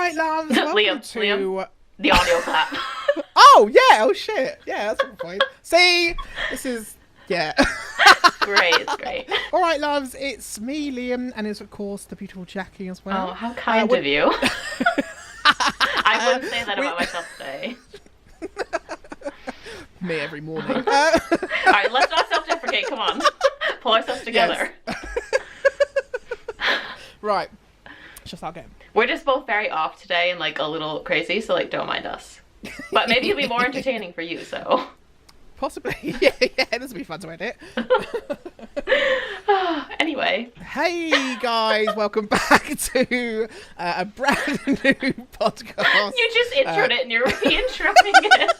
right, loves. Welcome Liam, the audio clap. Oh, yeah. Oh, shit. Yeah, that's the point. See, this is, yeah. Great, it's great. All right, loves. It's me, Liam, and it's, of course, the beautiful Jackie as well. Oh, how kind of you. I wouldn't say that about myself today. Me every morning. All right, let's not self-deprecate. Come on. Pull ourselves together. Yes. Right. Just start game. We're just both very off today and like a little crazy, so like don't mind us. But maybe it'll be more entertaining for you, so. Possibly. Yeah, this will be fun to edit. Anyway. Hey guys, welcome back to a brand new podcast. You just introed it and you're re-introing it.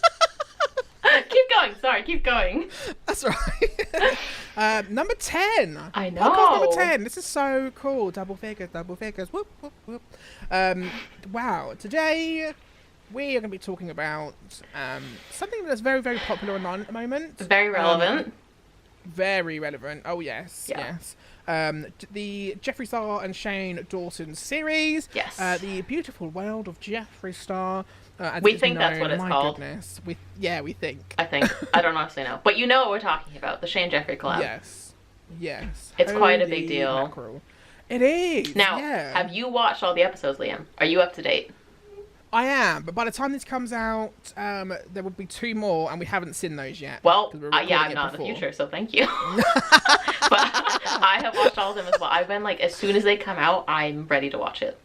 Keep going. Sorry, keep going. That's right. Number 10. I know. Podcast number 10. This is so cool. Double figures. Whoop, whoop, whoop. Wow. Today, we are going to be talking about something that's very, very popular online at the moment. Very relevant. Very relevant. Oh, yes. Yeah. Yes. The Jeffree Star and Shane Dawson series. Yes. The Beautiful World of Jeffree Star. We think that's what it's called. Goodness. We think. I think. I don't honestly know. But you know what we're talking about. The Shane Jeffree collab. Yes. It's quite a big deal. Mackerel. It is. Now, yeah. have you watched all the episodes, Liam? Are you up to date? I am, but by the time this comes out, there will be 2 more, and we haven't seen those yet. Well, yeah, I'm not in the future, so thank you. But I have watched all of them as well. I've been like, as soon as they come out, I'm ready to watch it.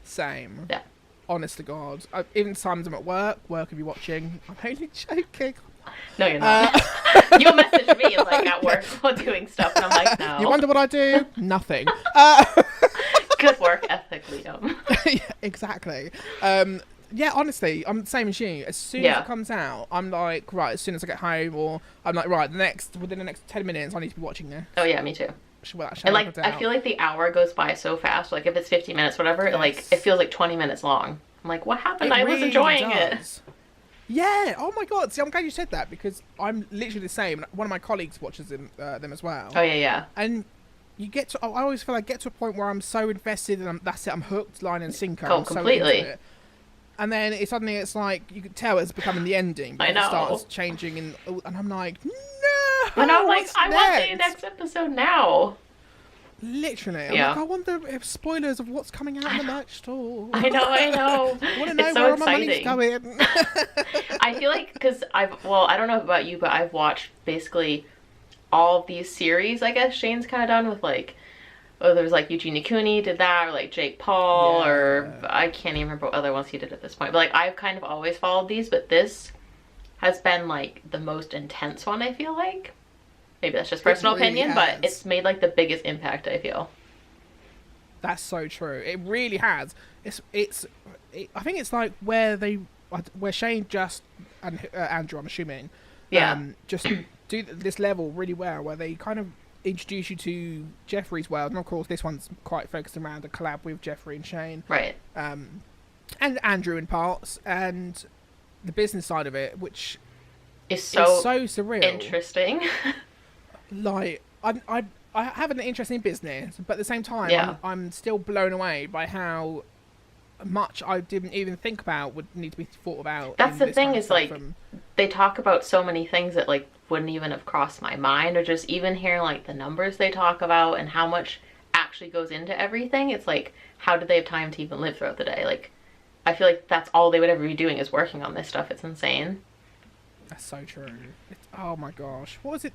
Same. Yeah. Honest to God. Even times I'm at work will be watching. I'm only joking. No, you're not. You'll message me like at work while doing stuff, and I'm like, no. You wonder what I do? Nothing. Good work ethic, Liam. Yeah, exactly. Yeah, honestly, I'm the same as you. As soon as it comes out, I'm like, right, as soon as I get home, or I'm like, right, within the next 10 minutes, I need to be watching this. Oh, yeah, me too. And like, I feel like the hour goes by so fast. Like, if it's 50 minutes, whatever, like, it feels like 20 minutes long. I'm like, what happened? I was enjoying it. Yeah. Oh my God. See, I'm glad you said that because I'm literally the same. One of my colleagues watches them as well. Oh yeah. And you get to, I always feel like I get to a point where I'm so invested and that's it. I'm hooked, line and sinker. Oh, completely. So and then it's like you could tell it's becoming the ending. I know. It starts changing and I'm like, no. And I'm like, I want the next episode now. Literally. Yeah. Like, I wonder if spoilers of what's coming out in the merch store. I know. I want to know it's so where exciting. my money's going. I feel like, because I don't know about you, but I've watched basically all of these series, I guess, Shane's kind of done with, like, there's, like, Eugenie Cooney did that, or, like, Jake Paul, or I can't even remember what other ones he did at this point. But, like, I've kind of always followed these, but this has been, like, the most intense one, I feel like. Maybe that's just personal opinion, but it's made like the biggest impact, I feel. That's so true. It really has. I think it's like where Shane and Andrew, I'm assuming, just do this level really well, where they kind of introduce you to Jeffree's world, and of course this one's quite focused around a collab with Jeffree and Shane, right? And Andrew in parts, and the business side of it, which is so surreal, interesting. Like, I have an interest in business, but at the same time, I'm still blown away by how much I didn't even think about would need to be thought about. That's the thing is, like, they talk about so many things that, like, wouldn't even have crossed my mind, or just even hearing, like, the numbers they talk about and how much actually goes into everything. It's like, how did they have time to even live throughout the day? Like, I feel like that's all they would ever be doing is working on this stuff. It's insane. That's so true. Oh my gosh. What was it?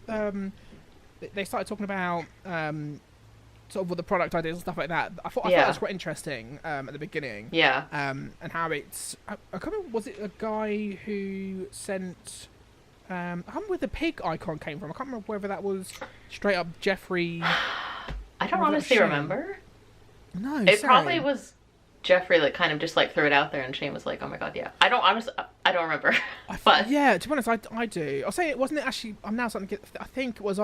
They started talking about sort of all the product ideas and stuff like that. I thought it was quite interesting at the beginning. Yeah. And how it's... I can't remember, was it a guy who sent... I can't remember where the pig icon came from. I can't remember whether that was straight up Jeffree... I don't honestly remember. No, it probably was Jeffree that kind of just like threw it out there, and Shane was like, "Oh my god, yeah." I don't remember. But yeah, to be honest, I do. I'll say it wasn't actually. I'm now starting to get. I think it was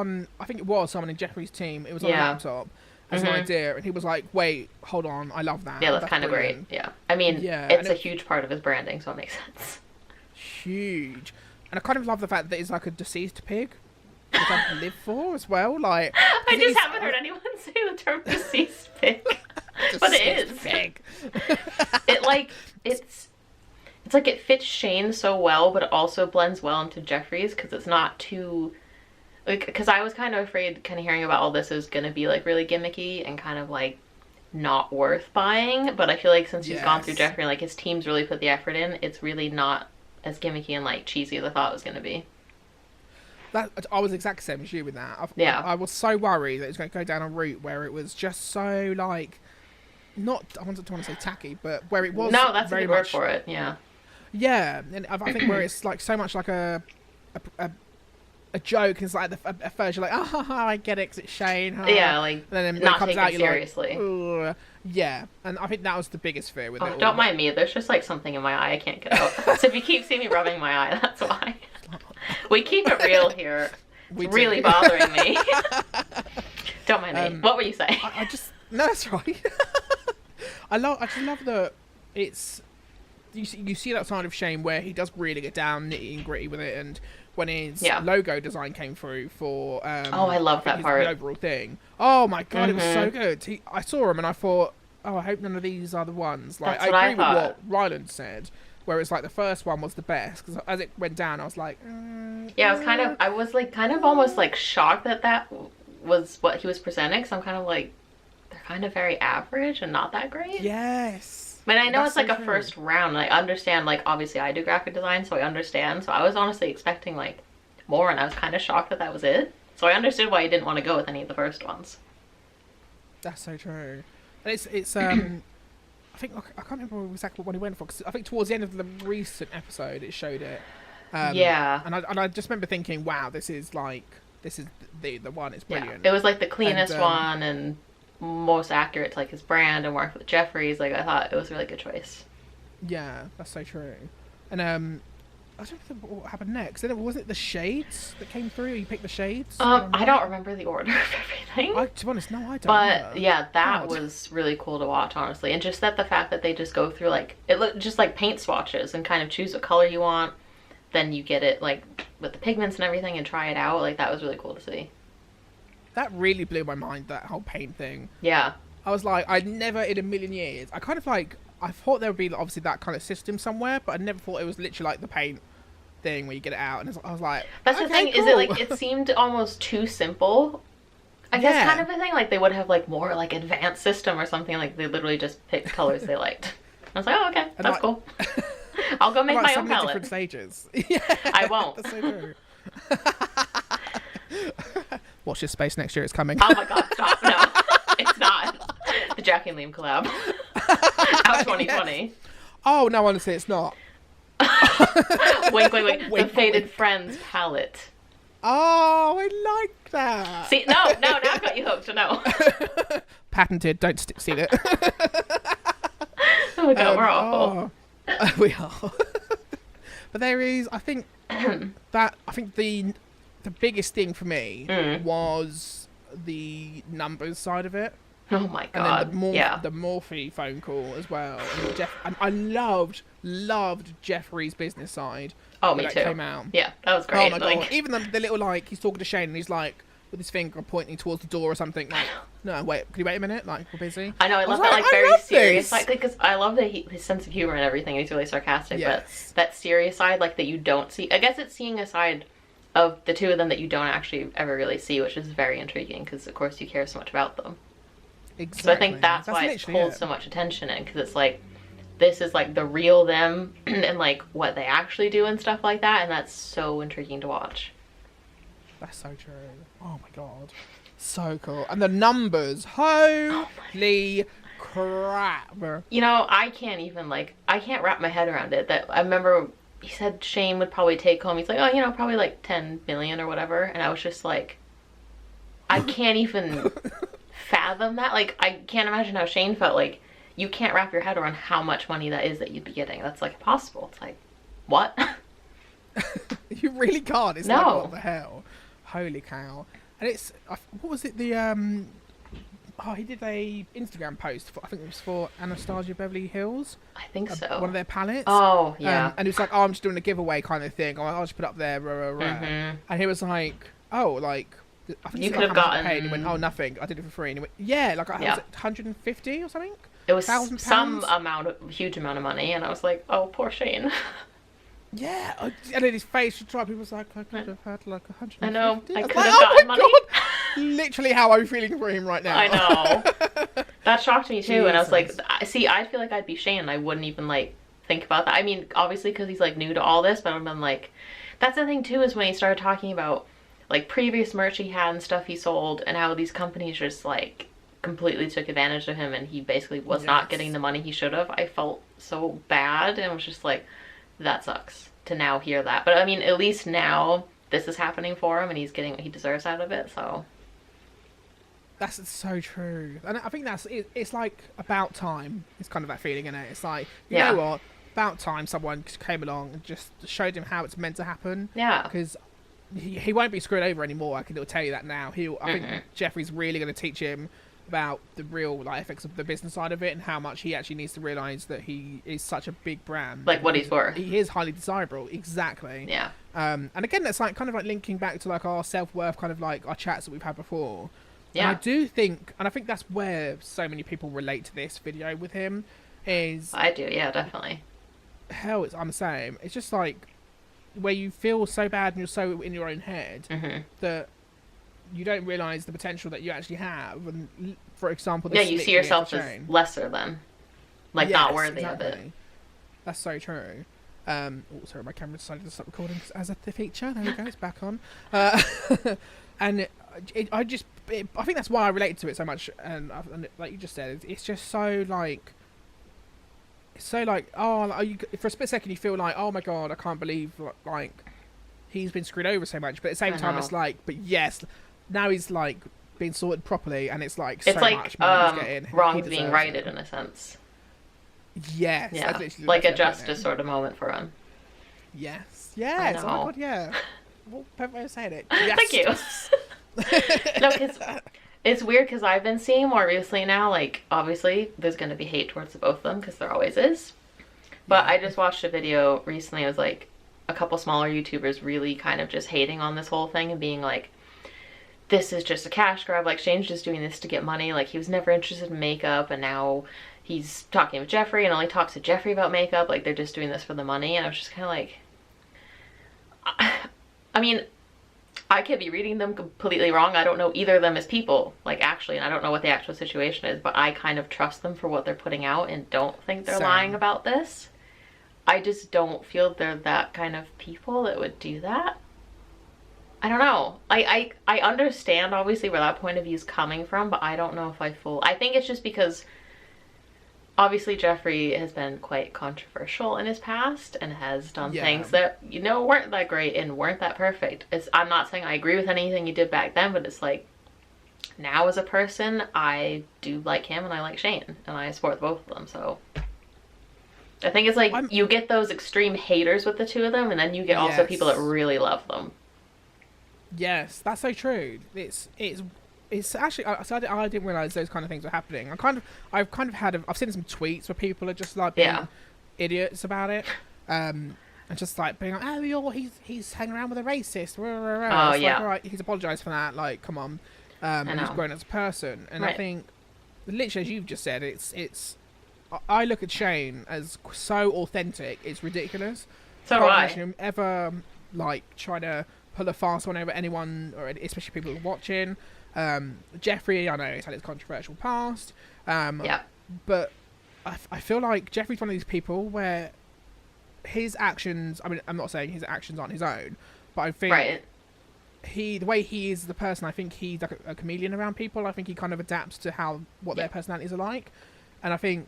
someone in Jeffree's team. It was on a laptop as an idea, and he was like, "Wait, hold on, I love that." Yeah, that's kind of great. Yeah, I mean, it's a huge part of his branding, so it makes sense. Huge, and I kind of love the fact that it's like a deceased pig. Which I live for as well. Like, I just haven't heard anyone say the term deceased pig. But it is big. It like it's like it fits Shane so well, but it also blends well into Jeffree's because it's not too like, because I was kind of afraid kind of hearing about all this is gonna be like really gimmicky and kind of like not worth buying, but I feel like since he's gone through Jeffree, like his team's really put the effort in, it's really not as gimmicky and like cheesy as I thought it was gonna be. I was exactly the same as you with that. I was so worried that it was going to go down a route where it was just so like, not, I wasn't trying to say tacky, but where it was no, that's very a good word much for it. Yeah. Yeah, and I think where it's like so much like a joke. It's like at first you're like, oh, I get it, 'cause it's Shane. Yeah, like and then not it comes take out, it you're seriously. Like, yeah, and I think that was the biggest fear with it. Don't mind me. There's just like something in my eye I can't get out. So if you keep seeing me rubbing my eye, that's why. We keep it real here. It's really bothering me. Don't mind me. What were you saying? I just no, that's right. I just love that it's you see that side of Shane where he does really get down nitty and gritty with it, and when his logo design came through for oh, I love that part. The overall thing. Oh my god, it was so good. I saw him and I thought, oh, I hope none of these are the ones. Like I agree with what Ryland said. Where it's like the first one was the best, because as it went down, I was like, yeah, I was like kind of almost like shocked that was what he was presenting. Because I'm kind of like, they're kind of very average and not that great. Yes. But I know it's like a first round, and I understand. Like obviously, I do graphic design, so I understand. So I was honestly expecting like more, and I was kind of shocked that was it. So I understood why you didn't want to go with any of the first ones. That's so true. And it's I think I can't remember exactly what he went for, because I think towards the end of the recent episode it showed it. Yeah. And I just remember thinking, wow, this is the one. It's brilliant. Yeah. It was like the cleanest one and most accurate to like his brand and work with Jeffree's. Like I thought it was a really good choice. Yeah, that's so true. And I don't know what happened next. Then was it the shades that came through? You picked the shades? I don't remember the order of everything. To be honest, no, I don't. But yeah, that was really cool to watch, honestly. And just the fact that they just go through like, it looked just like paint swatches and kind of choose what color you want. Then you get it like with the pigments and everything and try it out. Like that was really cool to see. That really blew my mind, that whole paint thing. Yeah. I was like, I'd never in a million years. I kind of like, I thought there would be obviously that kind of system somewhere, but I never thought it was literally like the paint thing where you get it out, and I was like, that's the thing, cool. Is it like, it seemed almost too simple, I guess, kind of a thing. Like they would have like more like advanced system or something. Like they literally just picked colors they liked. I was like, oh, okay, that's cool. I'll go make my own palette. Different stages. I won't. That's so true. Watch this space next year. It's coming. Oh my god, stop. No, it's not. The Jackie and Liam collab. Out 2020. Yeah. Oh, no, honestly, it's not. Wink, wink, wink. The Faded Friends palette. Oh, I like that. See, no, now I've got you hooked. No. Patented. Don't steal it. Oh my god, we're awful. We are. But there is, I think, the biggest thing for me was the numbers side of it. Oh my god! And then the Morphe phone call as well. And I loved Jeffree's business side. Oh, me too. Came out. Yeah, that was great. Oh my god! Even the little like he's talking to Shane and he's like with his finger pointing towards the door or something. Like, no, wait, can you wait a minute? Like, we're busy. I know. I love that like very serious side, because I love that his sense of humor and everything. He's really sarcastic, but that serious side, like that you don't see. I guess it's seeing a side of the two of them that you don't actually ever really see, which is very intriguing because of course you care so much about them. Exactly. So I think that's why it pulls so much attention in, because it's like, this is like the real them and like what they actually do and stuff like that, and that's so intriguing to watch. That's so true. Oh my god. So cool. And the numbers, holy crap. You know, I can't wrap my head around it. That I remember he said Shane would probably take home, he's like, oh, you know, probably like 10 million or whatever, and I was just like, I can't even fathom that. Like, I can't imagine how Shane felt. Like, you can't wrap your head around how much money that is that you'd be getting. That's like impossible. It's like, what? You really can't. It's like, what the hell? Holy cow. And it's, what was it, he did a Instagram post for, I think it was for Anastasia Beverly Hills. I think so. One of their palettes. Oh, yeah. And it was like, I'm just doing a giveaway kind of thing. I'll just put up there, And he was like, oh, like, I think You it's could like, have how much gotten... I paid? And he went, oh, nothing. I did it for free. And he went, yeah, like, was it 150 or something? It was £1,000? some huge amount of money, and I was like, oh, poor Shane. Yeah, and then his face would drop. He was like, I could have had like 150. I know, I was could like, have gotten money. God. Literally how I'm feeling for him right now. I know. That shocked me too, Jesus. and I was like, see, I feel like I'd be Shane, and I wouldn't even like think about that. I mean, obviously because he's like new to all this, but I've been like, that's the thing too, is when he started talking about like previous merch he had and stuff he sold, and how these companies just like completely took advantage of him, and he basically was not getting the money he should have. I felt so bad, and was just like, that sucks to now hear that. But I mean, at least now this is happening for him, and he's getting what he deserves out of it. So that's so true, and I think that's it. It's like about time. It's kind of that feeling, isn't it? It's like, you know what, about time someone came along and just showed him how it's meant to happen. Yeah, because he won't be screwed over anymore. I can tell you that now. I think Jeffree's really going to teach him about the real effects of the business side of it, and how much he actually needs to realize that he is such a big brand, like what he's worth. He is highly desirable. Exactly. Yeah. And again, that's like kind of like linking back to like our self-worth, kind of like our chats that we've had before. Yeah. And I do think, and I think that's where so many people relate to this video with him, is I do. Yeah, definitely. Hell, I'm the same. It's just like where you feel so bad and you're so in your own head that you don't realise the potential that you actually have. And for example, you see yourself as lesser than, like, not worthy of it. That's so true. Oh, sorry, my camera decided to stop recording as a feature. There we go, it's back on. And I think that's why I related to it so much. And like you just said, it's just so like, for a split second you feel like, oh my god, I can't believe like he's been screwed over so much. But at the same time, it's like, but yes, now he's like being sorted properly, and it's like it's so like much money he's getting. Wrongs being righted in a sense. Yes. Yeah. Like a justice sort of moment for him. Yes. Yes. Oh my god, yeah. Well, perfect way of saying it. Yes. Thank you. No, because it's weird, because I've been seeing more recently now, like, obviously there's going to be hate towards both of them, because there always is. But I just watched a video recently. It was like a couple smaller YouTubers really kind of just hating on this whole thing and being like, this is just a cash grab. Like, Shane's just doing this to get money. Like, he was never interested in makeup, and now he's talking with Jeffree and only talks to Jeffree about makeup. Like, they're just doing this for the money. And I was just kind of like, I mean, I could be reading them completely wrong. I don't know either of them as people, like, actually, and I don't know what the actual situation is, but I kind of trust them for what they're putting out and don't think they're lying about this. I just don't feel they're that kind of people that would do that. I don't know. I understand, obviously, where that point of view is coming from, but I don't know if I think it's just because obviously Jeffree has been quite controversial in his past and has done things that, you know, weren't that great and weren't that perfect. I'm not saying I agree with anything he did back then, but it's like, now as a person, I do like him and I like Shane, and I support both of them. So I think it's like you get those extreme haters with the two of them, and then you get also people that really love them. Yes, that's so true. It's actually, I didn't realise those kind of things were happening. I've seen some tweets where people are just like being idiots about it, and just like being like, oh, he's hanging around with a racist. Oh it's like, all right, he's apologised for that. Like, come on, he's grown as a person. And I think, literally as you've just said, it's. I look at Shane as so authentic. It's ridiculous. So do I. Him ever like try to pull a fast one over anyone, or especially people who are watching. Jeffree, I know he's had his controversial past, but I feel like Jeffree's one of these people where his actions, I mean, I'm not saying his actions aren't his own, but I think the way he is the person, I think he's like a chameleon around people. I think he kind of adapts to what their personalities are like, and I think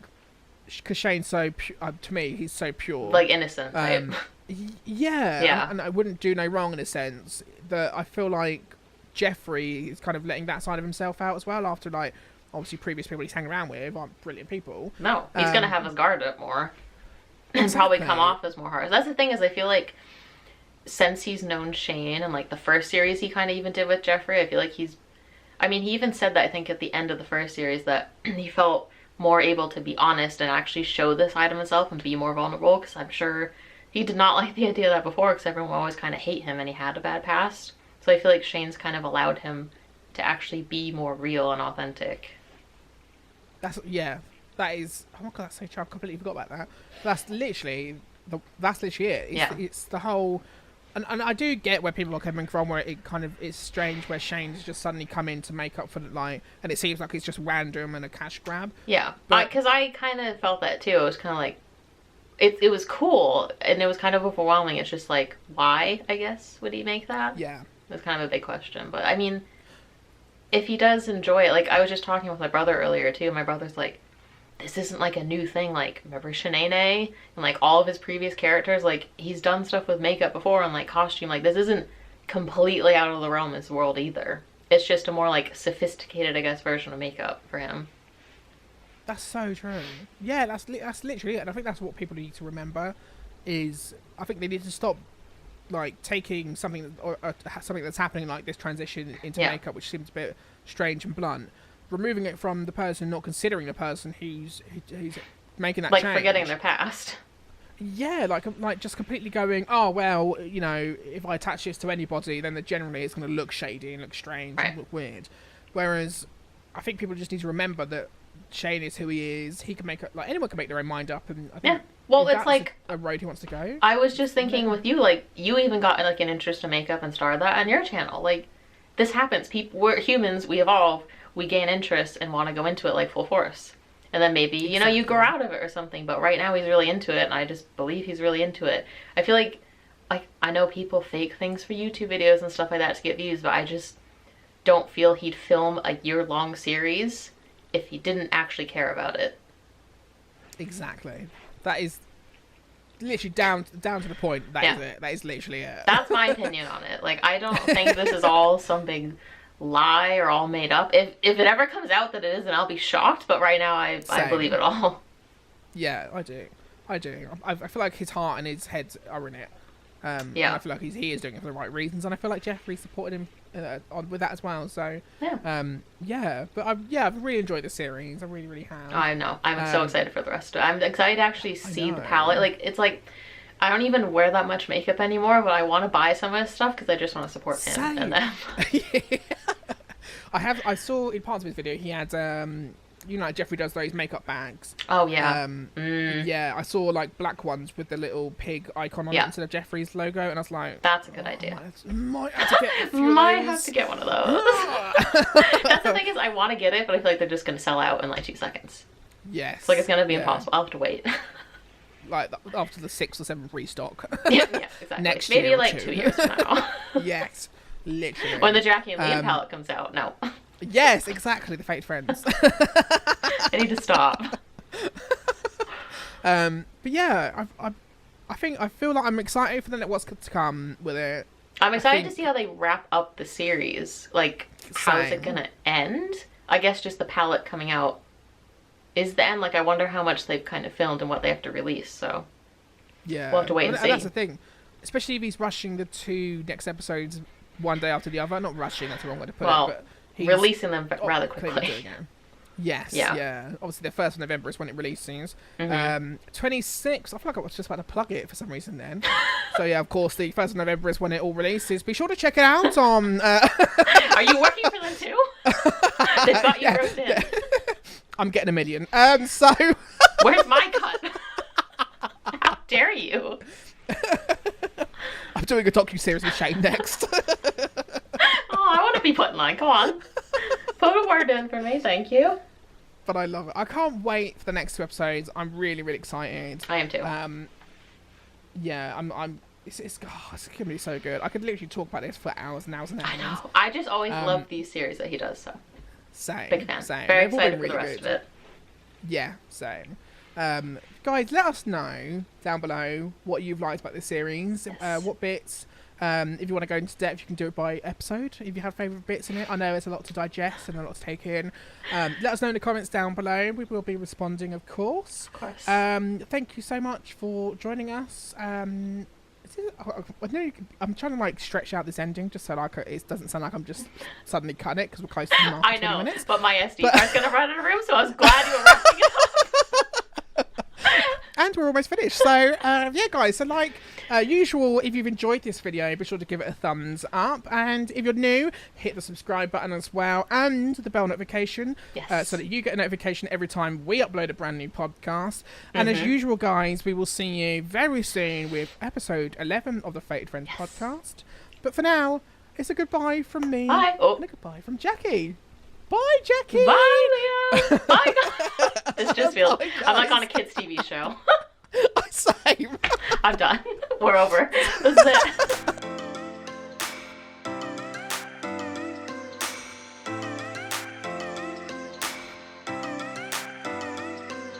because Shane's so to me, he's so pure, like innocent type. And I wouldn't do no wrong in a sense. That I feel like Jeffree is kind of letting that side of himself out as well, after like obviously previous people he's hanging around with aren't brilliant people. No, he's gonna have his guard up more and probably come off as more harsh. That's the thing, is I feel like since he's known Shane, and like the first series he kind of even did with Jeffree, I feel like he even said that, I think at the end of the first series, that he felt more able to be honest and actually show this side of himself and be more vulnerable, because I'm sure he did not like the idea of that before, because everyone would always kind of hate him and he had a bad past. So I feel like Shane's kind of allowed him to actually be more real and authentic. That is, oh my god, that's so true. I completely forgot about that. That's literally it. It's the whole, and I do get where people are coming from, where it kind of is strange, where Shane's just suddenly come in to make up for the and it seems like it's just random and a cash grab. Yeah, because I kind of felt that too. It was kind of like, it was cool, and it was kind of overwhelming. It's just like, why, I guess, would he make that? Yeah. It's kind of a big question. But I mean, if he does enjoy it, like I was just talking with my brother earlier too. My brother's like, this isn't like a new thing. Like, remember Shanae and like all of his previous characters? Like, he's done stuff with makeup before and like costume. Like, this isn't completely out of the realm of this world either. It's just a more like sophisticated, I guess, version of makeup for him. That's so true. Yeah, that's literally it. And I think that's what people need to remember. Is I think they need to stop like taking something or something that's happening like this transition into makeup, which seems a bit strange and blunt, removing it from the person, not considering the person who's making that like change. Forgetting their past. Yeah, like just completely going, oh well, you know, if I attach this to anybody, then generally it's going to look shady and look strange and look weird. Whereas I think people just need to remember that Shane is who he is. He can make like anyone can make their own mind up, and I think well, it's like a road he wants to go. I was just thinking with you, like you even got like an interest in makeup and started that on your channel. Like this happens. We're humans. We evolve. We gain interest and want to go into it like full force. And then maybe, you know, you grow out of it or something. But right now he's really into it, and I just believe he's really into it. I feel like I know people fake things for YouTube videos and stuff like that to get views, but I just don't feel he'd film a year-long series if he didn't actually care about it. Exactly. That is literally down to the point. That is it. That is literally it. That's my opinion on it. Like, I don't think this is all some big lie or all made up. If it ever comes out that it is, then I'll be shocked, but right now I believe it all. Yeah, I do. I feel like his heart and his head are in it. And I feel like he is doing it for the right reasons, and I feel like Jeffree supported him with that as well. So but I've really enjoyed the series. I really have. I know. I'm so excited for the rest of it. I'm excited to actually see the palette. Like, it's like I don't even wear that much makeup anymore, but I want to buy some of his stuff because I just want to support him and them. I saw in parts of his video he had you know, like Jeffree does those makeup bags. Oh yeah. Yeah, I saw like black ones with the little pig icon on it instead of Jeffree's logo, and I was like, that's a good idea. Might have to get a few have to get one of those. That's the thing, is I want to get it, but I feel like they're just going to sell out in like 2 seconds. Yes. It's like it's going to be impossible. I'll have to wait. Like after the 6th or 7th restock. yeah, exactly. Next maybe year like 2 years from now. Yes, literally. When the Jackie and Liam palette comes out. No. Yes, exactly. The Fate Friends. I need to stop. But yeah, I feel like I'm excited for what's to come with it. I'm excited to see how they wrap up the series. Like, how is it gonna end? I guess just the palette coming out is the end. Like, I wonder how much they've kind of filmed and what they have to release. So yeah, we'll have to wait and see. That's the thing, especially if he's rushing the 2 next episodes one day after the other. Not rushing, that's the wrong way to put it. But he's releasing them rather quickly. Yes, yeah. Obviously, the 1st of November is when it releases. 26th, I feel like I was just about to plug it for some reason then. So yeah, of course, the 1st of November is when it all releases. Be sure to check it out on... Are you working for them too? They've got you roped in. I'm getting $1 million. So... Where's my cut? How dare you? I'm doing a docu-series with Shane next. Oh, I want to be put in line. Come on. Put a word in for me, thank you. But I love it. I can't wait for the next 2 episodes. I'm really excited. I am too. Yeah, it's gonna be so good. I could literally talk about this for hours and hours and hours. I know. I just always love these series that he does. So same. Big fan. Same. Very excited for the rest of it. Yeah, same. Guys, let us know down below what you've liked about this series. Yes. What bits. If you want to go into depth, you can do it by episode. If you have favourite bits in it, I know there's a lot to digest and a lot to take in. Let us know in the comments down below. We will be responding, of course. Of course. Thank you so much for joining us. I'm trying to like stretch out this ending just so like it doesn't sound like I'm just suddenly cutting it because we're close to the mark. I know, 20 minutes. but my SD card's gonna run out of room, so I was glad you were wrapping it up. And we're almost finished. So, yeah, guys. So, like usual, if you've enjoyed this video, be sure to give it a thumbs up. And if you're new, hit the subscribe button as well and the bell notification so that you get a notification every time we upload a brand new podcast. And as usual, guys, we will see you very soon with episode 11 of the Fated Friends podcast. But for now, it's a goodbye from me and a goodbye from Jackie. Bye, Jackie. Bye, Leo. Bye, guys. This just feels... I'm like on a kids' TV show. Same. I'm done. We're over. This is it.